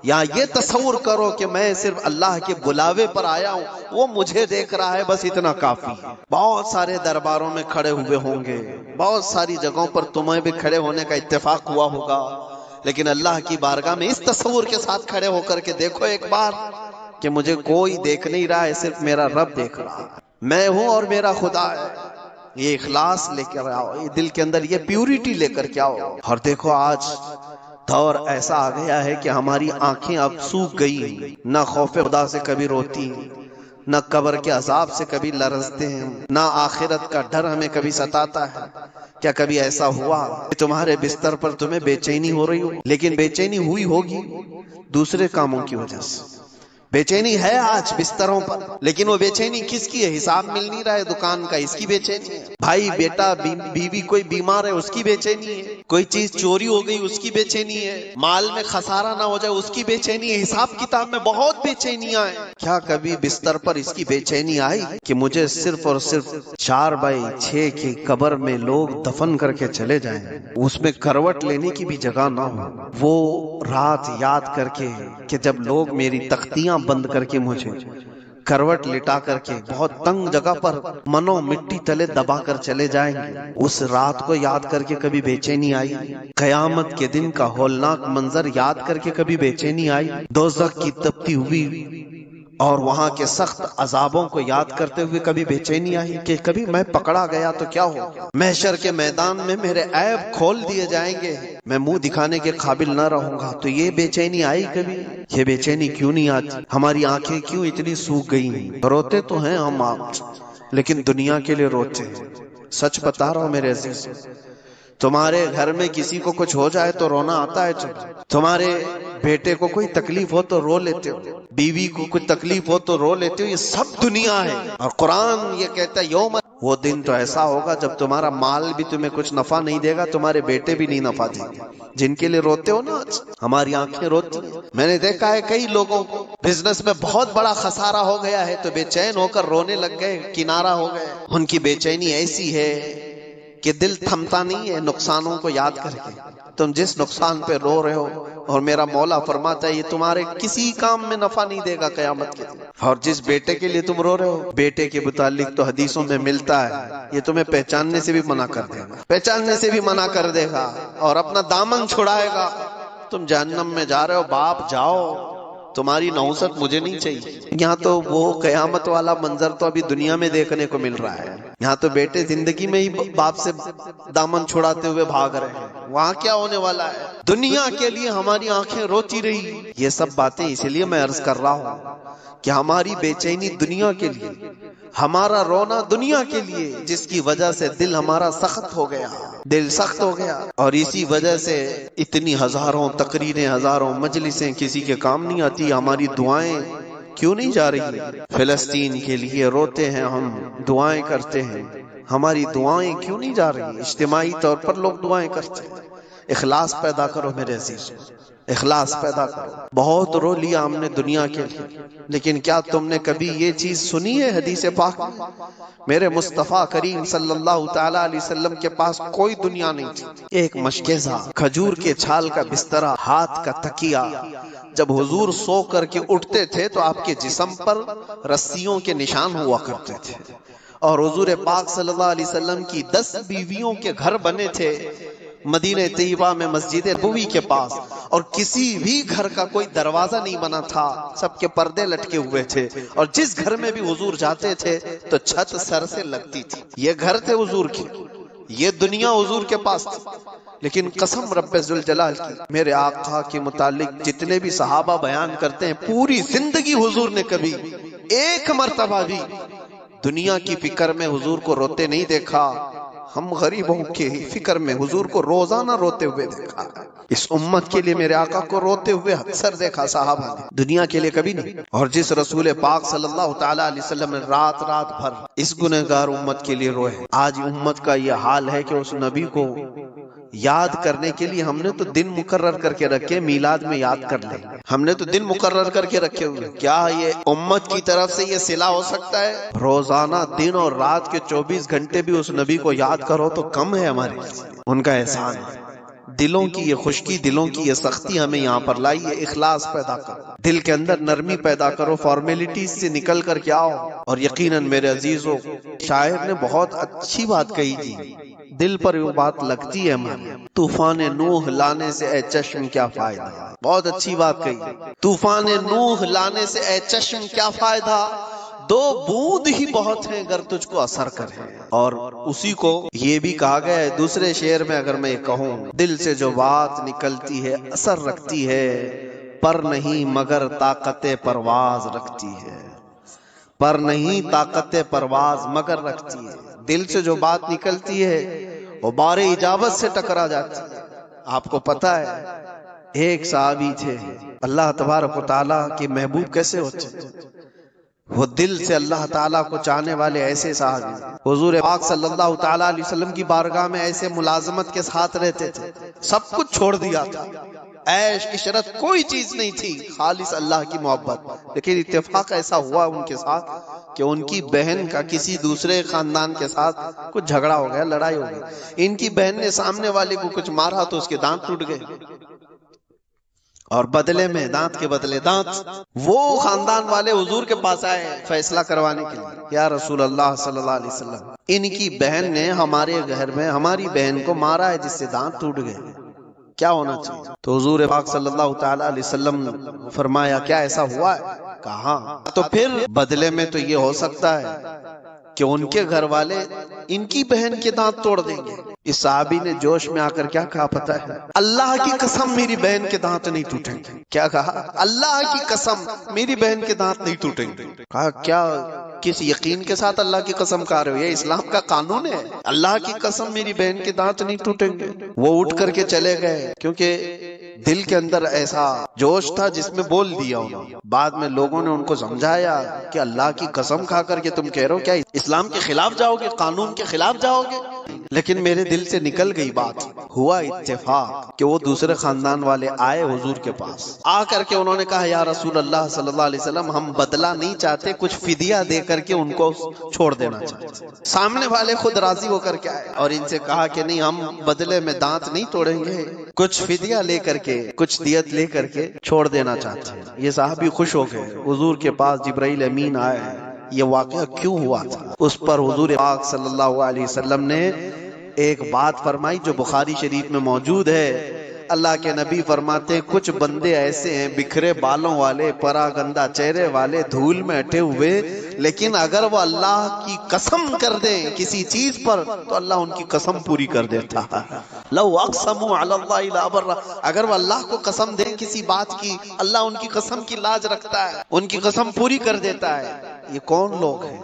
یہاں یہ تصور کرو کہ میں صرف اللہ کے بلاوے پر آیا ہوں، وہ مجھے دیکھ رہا ہے، بس اتنا کافی ہے۔ بہت سارے درباروں میں کھڑے ہوئے ہوں گے، بہت ساری جگہوں پر تمہیں بھی کھڑے ہونے کا اتفاق ہوا ہوگا، لیکن اللہ کی بارگاہ میں اس تصور کے ساتھ کھڑے ہو کر کے دیکھو ایک بار کہ مجھے کوئی دیکھ نہیں رہا ہے، صرف میرا رب دیکھ رہا ہے، میں ہوں اور میرا خدا ہے۔ یہ اخلاص لے کر آؤ، یہ دل کے اندر یہ پیوریٹی لے کر کے آؤ۔ اور دیکھو آج دور ایسا آ گیا ہے کہ ہماری آنکھیں اب سوکھ گئی ہیں، نہ خوف خدا سے کبھی روتی ہیں، نہ قبر کے عذاب سے کبھی لرزتے ہیں، نہ آخرت کا ڈر ہمیں کبھی ستاتا ہے۔ کیا کبھی ایسا ہوا کہ تمہارے بستر پر تمہیں بے چینی ہو رہی ہو؟ لیکن بے چینی ہوئی ہوگی دوسرے کاموں کی وجہ سے۔ بے چینی ہے آج بستروں پر، لیکن وہ بے چینی کس کی ہے؟ حساب مل نہیں رہا ہے دکان کا، اس کی بے چینی ہے۔ بھائی بیٹا بیوی کوئی بیمار ہے، اس کی بے چینی ہے۔ کوئی چیز چوری ہو گئی، اس کی بے چینی ہے۔ مال میں خسارہ نہ ہو جائے، اس کی بے چینی ہے۔ حساب کتاب میں بہت بے چینیاں ہیں۔ کیا کبھی بستر پر اس کی بے چینی آئی کہ مجھے صرف اور صرف 4x6 کی قبر میں لوگ دفن کر کے چلے جائیں، اس میں کروٹ لینے کی بھی جگہ نہ ہو؟ وہ رات یاد کر کے کہ جب لوگ میری تختیاں بند کر کے مجھے کروٹ لٹا کر کے بہت تنگ جگہ پر منو مٹی تلے دبا کر چلے جائیں گے، اس رات کو یاد کر کے کبھی بے چینی آئی؟ قیامت کے دن کا ہولناک منظر یاد کر کے کبھی بے چینی آئی؟ دوزخ کی تپتی ہوئی اور وہاں کے سخت عذابوں کو یاد کرتے ہوئے کبھی بے چینی آئی کہ کبھی میں پکڑا گیا تو کیا ہو؟ محشر کے میدان میں میرے عیب کھول دیے جائیں گے، میں منہ دکھانے کے قابل نہ رہوں گا، تو یہ بے چینی آئی کبھی؟ یہ بے چینی کیوں نہیں آتی؟ ہماری آنکھیں کیوں اتنی سوکھ گئی ہیں؟ روتے تو ہیں ہم آپ، لیکن دنیا کے لیے روتے ہیں۔ سچ بتا رہا ہوں میرے عزیز، تمہارے گھر میں کسی کو کچھ ہو جائے تو رونا آتا ہے تمہارے بیٹے کو کوئی تکلیف ہو تو رو لیتے ہو، بیوی کو کوئی تکلیف ہو تو رو لیتے ہو، یہ سب دنیا ہے۔ اور قرآن یہ کہتا ہے یوم، وہ دن تو ایسا ہوگا جب تمہارا مال بھی تمہیں کچھ نفع نہیں دے گا، تمہارے بیٹے بھی نہیں نفع دیں گے، جن کے لیے روتے ہو نا آج۔ ہماری آنکھیں روتی ہیں۔ میں نے دیکھا ہے کئی لوگوں کو بزنس میں بہت بڑا خسارہ ہو گیا ہے تو بے چین ہو کر رونے لگ گئے، کنارہ ہو گئے۔ ان کی بے چینی ایسی ہے کہ دل تھمتا نہیں ہے نقصانوں کو یاد کر کے۔ تم جس نقصان پہ رو رہے ہو، اور میرا مولا فرماتا ہے یہ تمہارے کسی کام میں نفع نہیں دے گا قیامت کے دن۔ اور جس بیٹے کے لیے تم رو رہے ہو، بیٹے کے متعلق تو حدیثوں میں ملتا ہے یہ تمہیں پہچاننے سے بھی منع کر دے گا، پہچاننے سے بھی منع کر دے گا اور اپنا دامن چھڑائے گا۔ تم جہنم میں جا رہے ہو، باپ جاؤ، تمہاری نحوست مجھے نہیں چاہیے۔ یہاں تو وہ قیامت والا منظر تو ابھی دنیا میں دیکھنے کو مل رہا ہے۔ یہاں تو بیٹے زندگی میں ہی باپ سے دامن چھڑاتے ہوئے بھاگ رہے ہیں، وہاں کیا ہونے والا ہے؟ دنیا کے لیے ہماری آنکھیں روتی رہی۔ یہ سب باتیں اس لیے میں عرض کر رہا ہوں کہ ہماری بے چینی دنیا کے لیے، ہمارا رونا دنیا کے لیے، جس کی وجہ سے دل ہمارا سخت ہو گیا، دل سخت ہو گیا، اور اسی وجہ سے اتنی ہزاروں تقریریں، ہزاروں مجلسیں کسی کے کام نہیں آتی۔ ہماری دعائیں کیوں نہیں جا رہی؟ فلسطین کے لیے روتے ہیں ہم، دعائیں کرتے ہیں، ہماری دعائیں کیوں نہیں جا رہی؟ اجتماعی طور پر لوگ دعائیں کرتے ہیں۔ اخلاص پیدا کرو میرے عزیز، اخلاص پیدا کرو۔ بہت رو لیا ہم نے دنیا کے لیے، لیکن کیا تم نے کبھی یہ چیز سنی ہے حدیث پاک میں؟ میرے مصطفیٰ کریم صلی اللہ تعالی علیہ وسلم کے پاس کوئی دنیا نہیں تھی، ایک مشکیزہ، کھجور کے چھال کا بسترا، ہاتھ کا تکیہ۔ جب حضور سو کر کے اٹھتے تھے تو آپ کے جسم پر رسیوں کے نشان ہوا کرتے تھے، اور حضور پاک صلی اللہ علیہ وسلم کی 10 بیویوں کے گھر بنے تھے مدینہ طیبہ میں مسجد نبوی کے پاس، اور کسی بھی گھر کا کوئی دروازہ نہیں بنا تھا، سب کے پردے لٹکے ہوئے تھے، اور جس گھر میں بھی حضور جاتے تھے تو چھت سر سے لگتی تھی۔ یہ گھر تھے حضور کے، یہ دنیا حضور کے پاس تھی، لیکن قسم رب ذوالجلال کی، میرے آقا کے متعلق جتنے بھی صحابہ بیان کرتے ہیں، پوری زندگی حضور نے کبھی ایک مرتبہ بھی دنیا کی فکر میں حضور کو روتے نہیں دیکھا۔ ہم غریبوں کے فکر میں حضور کو روزانہ روتے ہوئے دیکھا، اس امت کے لیے میرے آقا کو روتے ہوئے اکثر دیکھا صحابہ نے، دنیا کے لیے کبھی نہیں۔ اور جس رسول پاک صلی اللہ تعالی علیہ وسلم نے رات رات بھر اس گنہگار امت کے لیے روئے، آج امت کا یہ حال ہے کہ اس نبی کو یاد کرنے کے لیے ہم نے تو دن مقرر کر کے رکھے، میلاد میں یاد کر لیں، ہم نے تو دن مقرر کر کے رکھے ہوئے۔ کیا یہ امت کی طرف سے یہ صلہ ہو سکتا ہے؟ روزانہ دن اور رات کے 24 گھنٹے بھی اس نبی کو یاد کرو تو کم ہے ہمارے لیے، ان کا احسان ہے۔ دلوں کی یہ خشکی، دلوں کی یہ سختی ہمیں یہاں پر لائی ہے۔ اخلاص پیدا کرو، دل کے اندر نرمی پیدا کرو، فارمیلٹیز سے نکل کر کے آؤ۔ اور یقیناً میرے عزیزو، شاعر نے بہت اچھی بات کہی تھی، دل پر وہ بات لگتی ہے ہمارے۔ طوفان نوح لانے سے اے چشم کیا فائدہ، بہت اچھی بات کہی۔ طوفان نوح لانے سے اے چشم کیا فائدہ، 2 بوند ہی بہت ہیں اگر تجھ کو اثر کرے۔ اور اسی کو یہ بھی کہا گیا ہے دوسرے شعر میں، اگر میں کہوں، دل سے جو بات نکلتی ہے اثر رکھتی ہے، پر نہیں مگر طاقت پرواز رکھتی ہے، پر نہیں طاقت پرواز مگر رکھتی ہے۔ دل سے جو بات نکلتی ہے وہ بار اجابت سے ٹکرا جاتی ہے۔ آپ کو پتہ ہے ایک صحابی تھے، اللہ تبارک و تعالیٰ کے محبوب کیسے ہوتے تھے، وہ دل سے اللہ تعالیٰ کو چاہنے والے ایسے صحابی، حضور پاک صلی اللہ تعالیٰ علیہ وسلم کی بارگاہ میں ایسے ملازمت کے ساتھ رہتے تھے، سب کچھ چھوڑ دیا تھا، عیش عشرت کوئی چیز نہیں تھی، خالص اللہ کی محبت۔ لیکن اتفاق ایسا ہوا ان کے ساتھ کہ ان کی بہن کا کسی دوسرے خاندان کے ساتھ کچھ جھگڑا ہو گیا، لڑائی ہو گئی، ان کی بہن نے سامنے والے کو کچھ مارا تو اس کے دانت ٹوٹ گئے، اور بدلے میں دانت کے بدلے دانت، وہ خاندان والے حضور کے پاس آئے فیصلہ کروانے کے لیے، یا رسول اللہ صلی اللہ علیہ وسلم، ان کی بہن نے ہمارے گھر میں ہماری بہن کو مارا ہے جس سے دانت ٹوٹ گئے، کیا ہونا چاہیے؟ تو حضور پاک صلی اللہ تعالی علیہ وسلم فرمایا کیا ایسا ہوا ہے؟ کہا تو پھر بدلے میں تو یہ ہو سکتا ہے کہ ان کے گھر والے ان کی بہن کے دانت توڑ دیں گے۔ اس صحابی نے جوش میں آ کر کیا کہا پتہ ہے؟ اللہ کی قسم میری بہن کے دانت نہیں ٹوٹیں گے۔ کیا کہا؟ اللہ کی قسم میری بہن کے دانت نہیں ٹوٹیں گے۔ کہا کیا کس یقین کے ساتھ اللہ کی قسم کہہ رہے ہو؟ یہ اسلام کا قانون ہے، اللہ کی قسم میری بہن کے دانت نہیں ٹوٹیں گے۔ وہ اٹھ کر کے چلے گئے، کیونکہ دل کے اندر ایسا جوش تھا جس میں بول دیا انہوں نے۔ بعد میں لوگوں نے ان کو سمجھایا کہ اللہ کی قسم کھا کر کے تم کہہ رہے ہو، کیا اسلام کے خلاف جاؤ گے، قانون کے خلاف جاؤ گے؟ لیکن میرے دل سے نکل گئی بات۔ ہوا اتفاق کہ وہ دوسرے خاندان والے آئے حضور کے پاس، آ کر کے انہوں نے کہا یا رسول اللہ صلی اللہ علیہ وسلم، ہم بدلہ نہیں چاہتے، کچھ فدیہ دے کر کے ان کو چھوڑ دینا چاہتے۔ سامنے والے خود راضی ہو کر کے آئے اور ان سے کہا کہ نہیں، ہم بدلے میں دانت نہیں توڑیں گے، کچھ فدیہ لے کر کے، کچھ دیت لے کر کے چھوڑ دینا چاہتے ہیں۔ یہ صحابی خوش ہو گئے، حضور کے پاس جبرائیل امین آئے، یہ واقعہ کیوں ہوا تھا؟ اس پر حضور پاک صلی اللہ علیہ وسلم نے ایک بات فرمائی جو بخاری شریف میں موجود ہے۔ اللہ کے نبی فرماتے ہیں کچھ بندے ایسے ہیں بکھرے بالوں والے، پراگندہ چہرے والے، دھول میں اٹے ہوئے، لیکن اگر وہ اللہ کی قسم کر دیں کسی چیز پر تو اللہ ان کی قسم پوری کر دیتا ہے۔ لو اقسموا علی اللہ لابر، اگر وہ اللہ کو قسم دیں کسی بات کی، اللہ ان کی قسم کی لاج رکھتا ہے، ان کی قسم پوری کر دیتا ہے۔ یہ کون لوگ ہیں؟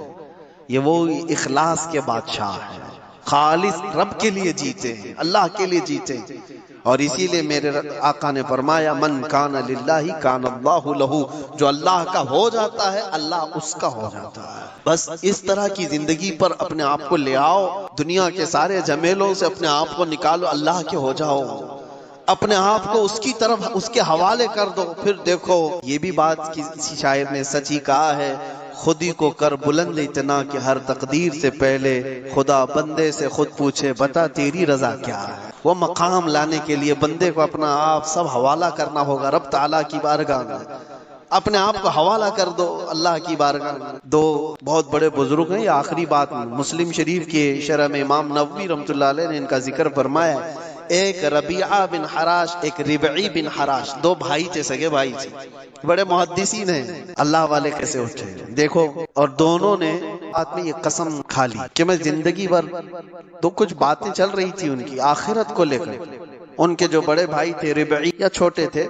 یہ وہ اخلاص کے بادشاہ ہیں، خالص رب کے لیے جیتے ہیں، اللہ کے لیے جیتے ہیں۔ اور اسی لیے میرے آقا نے فرمایا من کان للہ کان اللہ لہ، جو اللہ کا ہو جاتا ہے اللہ اس کا ہو جاتا ہے۔ بس اس طرح کی زندگی پر اپنے آپ کو لے آؤ، دنیا کے سارے جھمیلوں سے اپنے آپ کو نکالو، اللہ کے ہو جاؤ، اپنے آپ کو اس کی طرف اس کے حوالے کر دو. پھر دیکھو یہ بھی بات کسی شاعر نے سچ ہی کہا ہے، خود ہی کو کر بلند اتنا کہ ہر تقدیر سے پہلے خدا بندے سے خود پوچھے بتا تیری رضا کیا ہے. وہ مقام لانے کے لیے بندے کو اپنا آپ سب حوالہ کرنا ہوگا رب تعالیٰ کی بارگاہ میں. اپنے آپ کو حوالہ کر دو اللہ کی بارگاہ میں. دو بہت بڑے بزرگ ہیں، یہ آخری بات مسلم شریف کے شرح میں امام نووی رحمۃ اللہ علیہ نے ان کا ذکر فرمایا. ایک ربیعہ بن حراش، ایک ربعی بن حراش، دو بھائی تھے، سگے بھائی تھے، بڑے محدثین ہیں. اللہ والے کیسے اٹھے دیکھو. اور دونوں نے آدمی یہ قسم کھا لی کہ میں زندگی بھر تو کچھ باتیں چل رہی تھی ان کی آخرت کو لے کر. ان کے جو بڑے بھائی تھے ربعی یا چھوٹے تھے،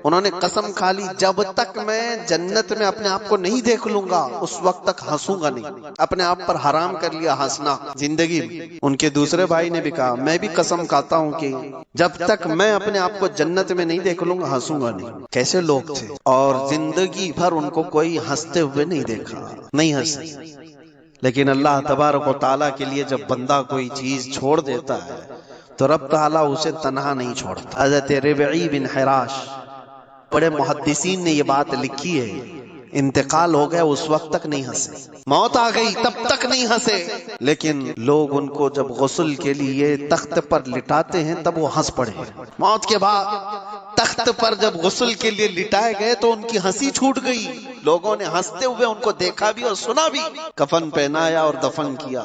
انہوں نے قسم کھا لی جب تک میں جنت میں اپنے آپ کو نہیں دیکھ لوں گا اس وقت تک ہنسوں گا نہیں. اپنے آپ پر حرام کر لیا ہنسنا زندگی میں. ان کے دوسرے بھائی نے بھی کہا میں بھی قسم کھاتا ہوں کہ جب تک میں اپنے آپ کو جنت میں نہیں دیکھ لوں گا ہنسوں گا نہیں. کیسے لوگ تھے، اور زندگی بھر ان کو کوئی ہنستے ہوئے نہیں دیکھا، نہیں ہنسے. لیکن اللہ تبارک و تعالیٰ کے لیے جب بندہ کوئی چیز چھوڑ دیتا ہے تو رب تعالیٰ اسے تنہا نہیں چھوڑتا. حضرت ربعی بن حراش بڑے محدثین نے یہ بات لکھی ہے، انتقال ہو گیا اس وقت تک نہیں ہنسے، موت آ گئی تب تک نہیں ہنسے. لیکن لوگ ان کو جب غسل کے لیے تخت پر لٹاتے ہیں تب وہ ہنس پڑے. موت کے بعد تخت پر جب غسل کے لیے لٹائے گئے تو ان کی ہنسی چھوٹ گئی. لوگوں نے ہنستے ہوئے ان کو دیکھا بھی اور سنا بھی. کفن پہنایا اور دفن کیا.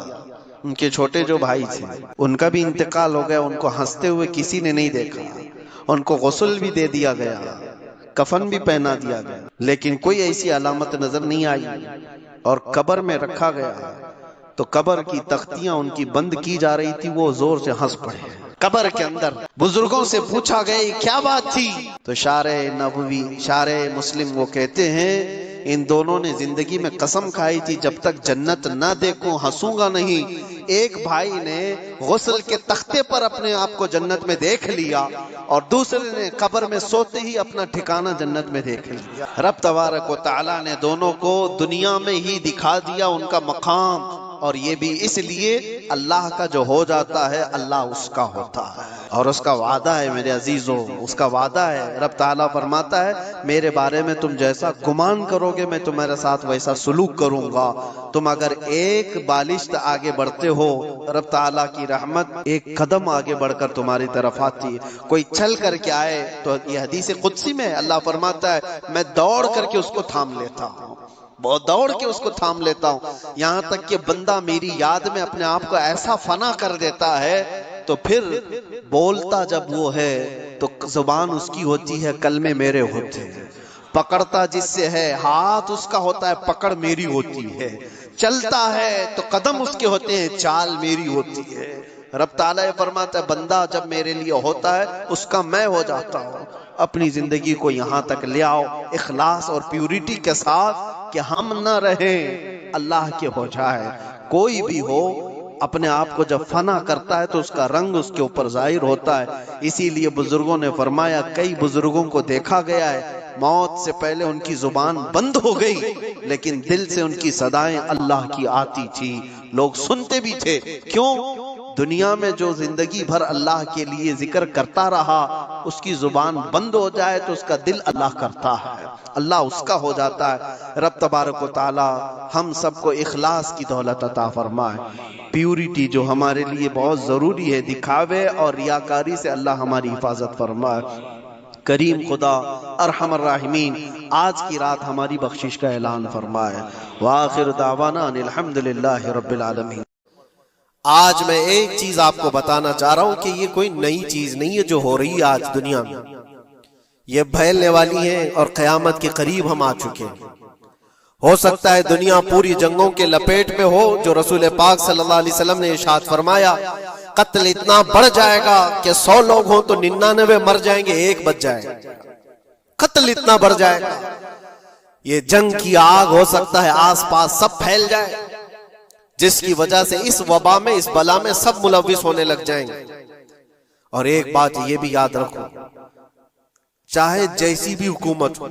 ان کے چھوٹے جو بھائی تھے ان کا بھی انتقال ہو گیا، ان کو ہنستے ہوئے کسی نے نہیں دیکھا. ان کو غسل بھی دے دیا گیا، کفن بھی پہنا دیا گیا، لیکن کوئی ایسی علامت نظر نہیں آئی. اور قبر میں رکھا گیا تو قبر کی تختیاں ان کی بند کی جا رہی تھی، وہ زور سے ہنس پڑے. قبر کے اندر بزرگوں سے پوچھا گیا یہ کیا بات تھی، تو شارح نووی شارح مسلم وہ کہتے ہیں ان دونوں نے زندگی میں قسم کھائی تھی جب تک جنت نہ دیکھوں ہنسوں گا نہیں. ایک بھائی نے غسل کے تختے پر اپنے آپ کو جنت میں دیکھ لیا اور دوسرے نے قبر میں سوتے ہی اپنا ٹھکانہ جنت میں دیکھ لیا. رب تبارک و تعالیٰ نے دونوں کو دنیا میں ہی دکھا دیا ان کا مقام. اور یہ بھی اس لیے اللہ کا جو ہو جاتا ہے اللہ اس کا ہوتا ہے، اور اس کا وعدہ ہے میرے عزیزوں، اس کا وعدہ ہے. رب تعالیٰ فرماتا ہے میرے بارے میں تم جیسا گمان کرو گے میں تمہارے ساتھ ویسا سلوک کروں گا. تم اگر ایک بالشت آگے بڑھتے ہو رب تعالیٰ کی رحمت ایک قدم آگے بڑھ کر تمہاری طرف آتی ہے. کوئی چل کر کے آئے تو یہ حدیث قدسی میں اللہ فرماتا ہے میں دوڑ کر کے اس کو تھام لیتا ہوں، بہت دوڑ کے اس کو تھام لیتا ہوں، یہاں تک کہ بندہ میری یاد میں اپنے آپ کو ایسا فنا کر دیتا ہے تو پھر بولتا جب وہ ہے تو زبان اس کی ہوتی ہے کلمے میرے ہوتے ہیں. پکڑتا جس سے ہے ہاتھ اس کا ہوتا ہے پکڑ میری ہوتی ہے. چلتا ہے تو قدم اس کے ہوتے ہیں چال میری ہوتی ہے. رب تعالیٰ فرماتا ہے بندہ جب میرے لیے ہوتا ہے اس کا میں ہو جاتا ہوں. اپنی زندگی کو یہاں تک لے آؤ اخلاص اور پیوریٹی کے ساتھ کہ ہم نہ رہیں اللہ کے ہو جائے. کوئی بھی ہو اپنے آپ کو جب فنا کرتا ہے تو اس کا رنگ اس کے اوپر ظاہر ہوتا ہے. اسی لیے بزرگوں نے فرمایا کئی بزرگوں کو دیکھا گیا ہے موت سے پہلے ان کی زبان بند ہو گئی لیکن دل سے ان کی صدائیں اللہ کی آتی تھی، لوگ سنتے بھی تھے. کیوں؟ دنیا میں جو زندگی بھر اللہ کے لیے ذکر کرتا رہا اس کی زبان بند ہو جائے تو اس کا دل اللہ کرتا ہے، اللہ اس کا ہو جاتا ہے. رب تبارک و تعالی ہم سب کو اخلاص کی دولت عطا فرمائے، پیوریٹی جو ہمارے لیے بہت ضروری ہے، دکھاوے اور ریاکاری سے اللہ ہماری حفاظت فرمائے. کریم خدا ارحم الراحمین آج کی رات ہماری بخشش کا اعلان فرمائے. وآخر دعوانا ان الحمدللہ رب العالمین. آج میں ایک چیز آپ کو بتانا چاہ رہا ہوں کہ یہ کوئی نئی چیز نہیں ہے جو ہو رہی ہے آج دنیا میں، یہ پھیلنے والی ہے اور قیامت کے قریب ہم آ چکے ہیں. ہو سکتا ہے دنیا پوری جنگوں کے لپیٹ میں ہو جو رسول پاک صلی اللہ علیہ وسلم نے ارشاد فرمایا قتل اتنا بڑھ جائے گا کہ 100 لوگ ہوں تو 99 مر جائیں گے، ایک بچ جائے گا. قتل اتنا بڑھ جائے گا، یہ جنگ کی آگ ہو سکتا ہے آس پاس سب پھیل جائے جس کی وجہ سے اس وبا میں اس بلا میں سب ملوث ہونے لگ جائیں گے. اور ایک بات یہ بھی یاد رکھو چاہے جیسی بھی حکومت ہو،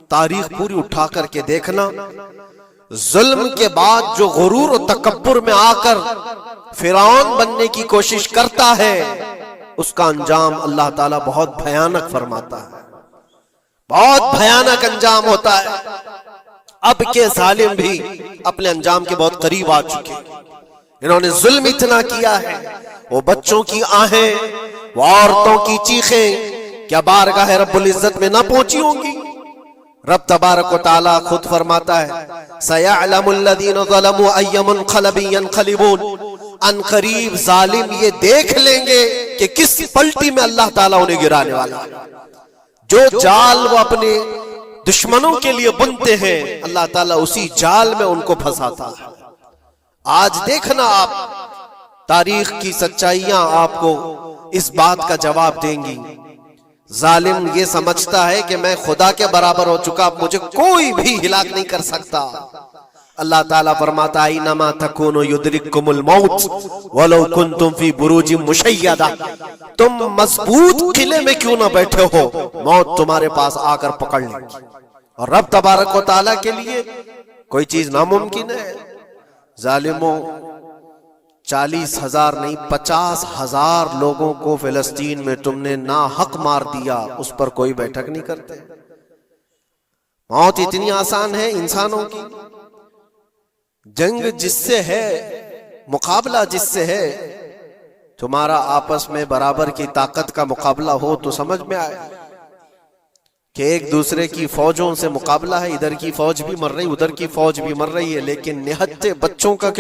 تاریخ پوری اٹھا کر کے دیکھنا ظلم کے بعد جو غرور و تکبر میں آ کر فرعون بننے کی کوشش کرتا ہے اس کا انجام اللہ تعالیٰ بہت بھیانک فرماتا ہے، بہت بھیانک انجام ہوتا ہے۔ اب کے ظالم بھی اپنے انجام کے بہت قریب آ چکے، انہوں نے ظلم اتنا کیا ہے، وہ بچوں کی آہیں، وہ عورتوں کی چیخیں کیا بارگاہ رب العزت میں نہ پہنچی ہوں گی؟ رب تبارک و تعالیٰ خود فرماتا ہے سَيَعْلَمُ الَّذِينَ ظَلَمُوا أَيَّ مُنْقَلَبٍ يَنْقَلِبُونَ، ان قریب ظالم یہ دیکھ لیں گے کہ کس پلٹی میں اللہ تعالیٰ انہیں گرانے والا ہے۔ جو جال وہ اپنے دشمنوں کے لیے بنتے ہیں اللہ تعالیٰ اسی جال میں ان کو پھنساتا ہے۔ آج دیکھنا آپ تاریخ کی سچائیاں آپ کو اس بات کا جواب دیں گی۔ ظالم یہ سمجھتا ہے کہ میں خدا کے برابر ہو چکا، مجھے کوئی بھی ہلاک نہیں کر سکتا۔ اللہ تعالیٰ فرماتا ہے اینما تکونوا یدرککم الموت ولو کنتم فی بروج مشیدہ، تم مضبوط قلعے میں کیوں نہ بیٹھے ہو، موت تمہارے پاس آ کر پکڑ لے گی۔ اور رب تبارک و تعالیٰ کے لیے کوئی چیز ناممکن ہے۔ ظالموں 40,000 نہیں 50,000 لوگوں کو فلسطین میں تم نے ناحق مار دیا، اس پر کوئی بیٹھک نہیں کرتے۔ موت اتنی آسان ہے انسانوں کی، جنگ جس سے ہے، مقابلہ جس سے ہے، تمہارا آپس میں برابر کی طاقت کا مقابلہ ہو تو سمجھ میں آئے کہ ایک دوسرے کی فوجوں سے مقابلہ ہے، ادھر کی فوج بھی مر رہی ادھر کی فوج بھی مر رہی ہے، لیکن نہتے بچوں کا کیا